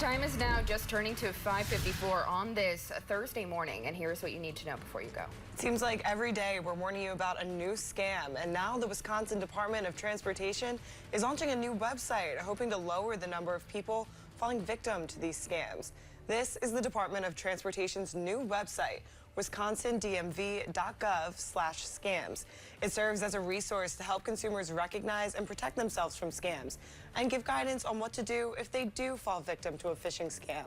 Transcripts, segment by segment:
time is now just turning to 5:54 on this Thursday morning, and here's what you need to know before you go. It seems like every day we're warning you about a new scam, and now the Wisconsin Department of Transportation is launching a new website hoping to lower the number of people falling victim to these scams. This is the Department of Transportation's new website, wisconsindmv.gov/scams. It serves as a resource to help consumers recognize and protect themselves from scams and give guidance on what to do if they do fall victim to a phishing scam.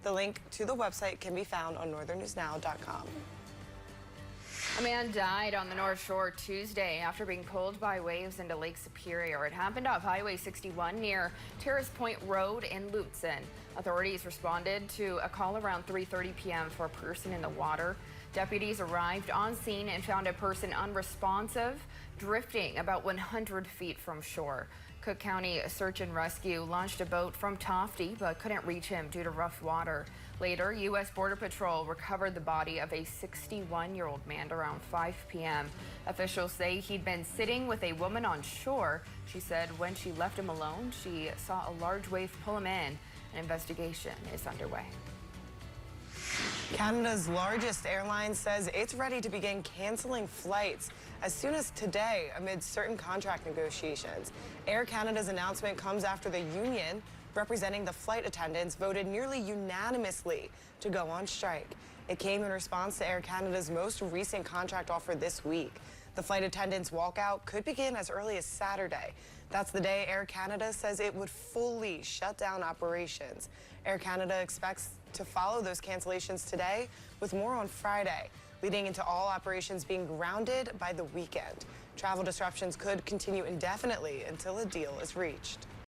The link to the website can be found on northernnewsnow.com. A man died on the North Shore Tuesday after being pulled by waves into Lake Superior. It happened off Highway 61 near Terrace Point Road in Lutsen. Authorities responded to a call around 3:30 p.m. for a person in the water. Deputies arrived on scene and found a person unresponsive, drifting about 100 feet from shore. Cook County Search and Rescue launched a boat from Tofty but couldn't reach him due to rough water. Later, U.S. Border Patrol recovered the body of a 61-year-old man around 5 p.m. Officials say he'd been sitting with a woman on shore. She said when she left him alone, she saw a large wave pull him in. An investigation is underway. Canada's largest airline says it's ready to begin canceling flights as soon as today amid certain contract negotiations. Air Canada's announcement comes after the union representing the flight attendants voted nearly unanimously to go on strike. It came in response to Air Canada's most recent contract offer this week. The flight attendants' walkout could begin as early as Saturday. That's the day Air Canada says it would fully shut down operations. Air Canada expects to follow those cancellations today with more on Friday, leading into all operations being grounded by the weekend. Travel disruptions could continue indefinitely until a deal is reached.